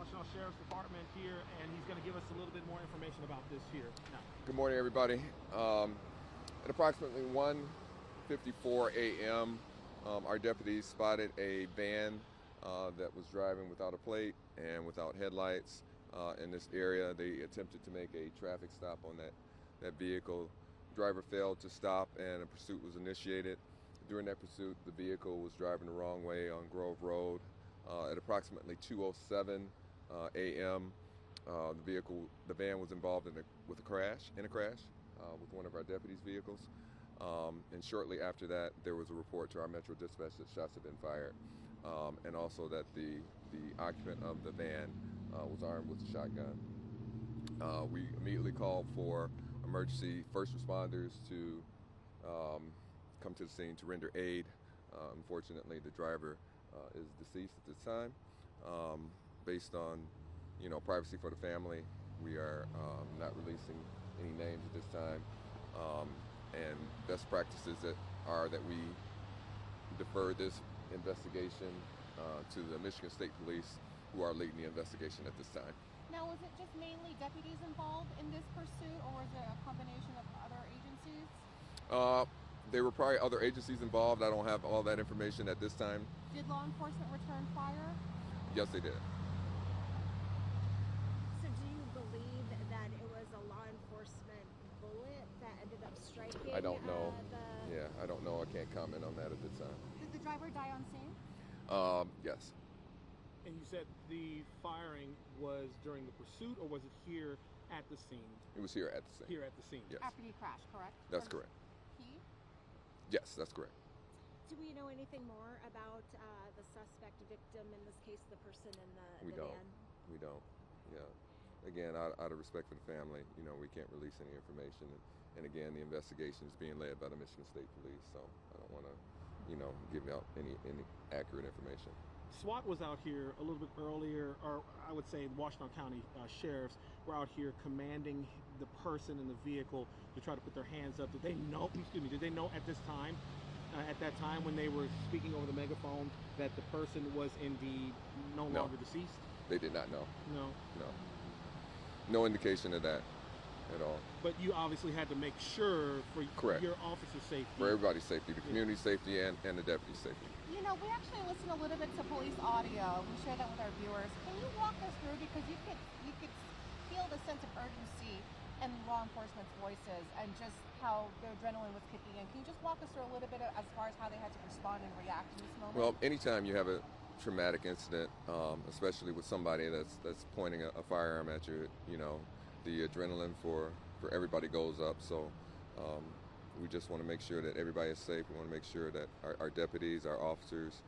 Washtenaw Sheriff's Department here, and he's going to give us a little bit more information about this here now. Good morning, everybody. At approximately 1:54 a.m., our deputies spotted a van that was driving without a plate and without headlights in this area. They attempted to make a traffic stop on that vehicle. The driver failed to stop, and a pursuit was initiated. During that pursuit, the vehicle was driving the wrong way on Grove Road. At approximately 2:07 a.m., the van was involved in a crash with one of our deputies' vehicles. And shortly after that, there was a report to our Metro Dispatch that shots had been fired, and also that the occupant of the van was armed with a shotgun. We immediately called for emergency first responders to come to the scene to render aid. Unfortunately, the driver is deceased at this time. Based on, privacy for the family, we are not releasing any names at this time. And best practices that we defer this investigation to the Michigan State Police, who are leading the investigation at this time. Now, was it just mainly deputies involved in this pursuit, or was it a combination of other agencies? There were probably other agencies involved. I don't have all that information at this time. Did law enforcement return fire? Yes, they did. So do you believe that it was a law enforcement bullet that ended up striking? I don't know. I don't know. I can't comment on that at this time. Did the driver die on scene? Yes. And you said the firing was during the pursuit, or was it here at the scene? It was here at the scene. Here at the scene. Yes. After he crashed, correct? That's correct. He? Yes, that's correct. Do we know anything more about the suspect victim, in this case, the person in the van? We don't. Yeah. Again, out of respect for the family, we can't release any information. And again, the investigation is being led by the Michigan State Police, so I don't want to, give out any accurate information. SWAT was out here a little bit earlier, or I would say the Washtenaw County sheriffs were out here commanding the person in the vehicle to try to put their hands up. Did they know, did they know at that time when they were speaking over the megaphone, that the person was indeed no longer deceased? They did not know. No? No. No indication of that at all. But you obviously had to make sure for Correct. Your officer's safety. For everybody's safety, the community's safety, and the deputy's safety. We actually listen a little bit to police audio. We share that with our viewers. Can you walk us through, because you could feel the sense of urgency in law enforcement's voices and just how their adrenaline was kicking in. Can you just walk us through a little bit as far as how they had to respond and react in this moment? Well, anytime you have a traumatic incident, especially with somebody that's pointing a firearm at you, the adrenaline for everybody goes up. So we just want to make sure that everybody is safe. We want to make sure that our deputies, our officers,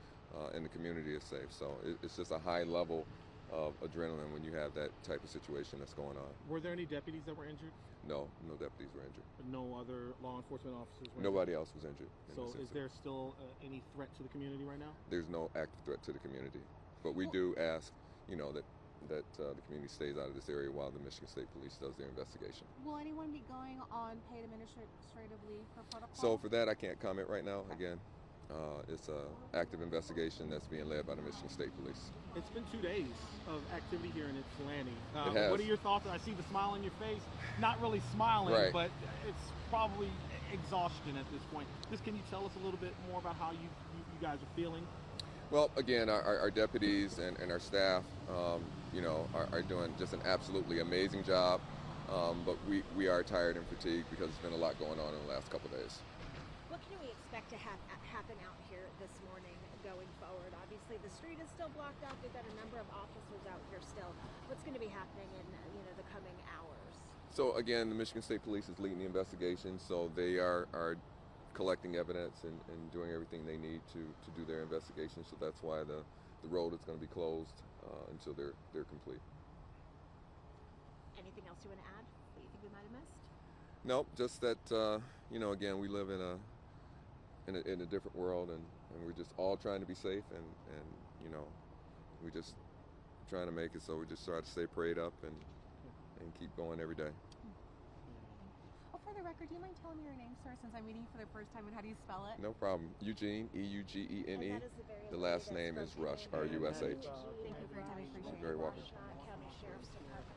and the community is safe. So it's just a high level of adrenaline when you have that type of situation that's going on. Were there any deputies that were injured? No deputies were injured. No other law enforcement officers were Nobody else was injured. So is there still any threat to the community right now? There's no active threat to the community. But we do ask, that the community stays out of this area while the Michigan State Police does their investigation. Will anyone be going on paid administrative leave for protocol? So for that, I can't comment right now. Again, it's an active investigation that's being led by the Michigan State Police. It's been 2 days of activity here in Ypsilanti. It has. What are your thoughts? I see the smile on your face. Not really smiling, right. But it's probably exhaustion at this point. Just can you tell us a little bit more about how you guys are feeling? Well, again, our deputies and our staff, are doing just an absolutely amazing job. But we are tired and fatigued because there's been a lot going on in the last couple of days. What can we expect to happen out here this morning going forward? Obviously, the street is still blocked off. We've got a number of officers out here still. What's going to be happening in the coming hours? So again, the Michigan State Police is leading the investigation, so they are collecting evidence and doing everything they need to do their investigation. So that's why the road is going to be closed until they're complete. Anything else you want to add that you think we might have missed? Nope, just that again, we live in a different world, and we're just all trying to be safe, and we're just trying to make it. So we just try to stay prayed up and keep going every day. Oh, for the record, do you mind telling me your name, sir, since I'm meeting you for the first time, and how do you spell it? No problem. Eugene, Eugene. And that is The last name is Rush, Rush. Thank you for your time. I appreciate it. Very welcome. Washtenaw County Sheriff's Department.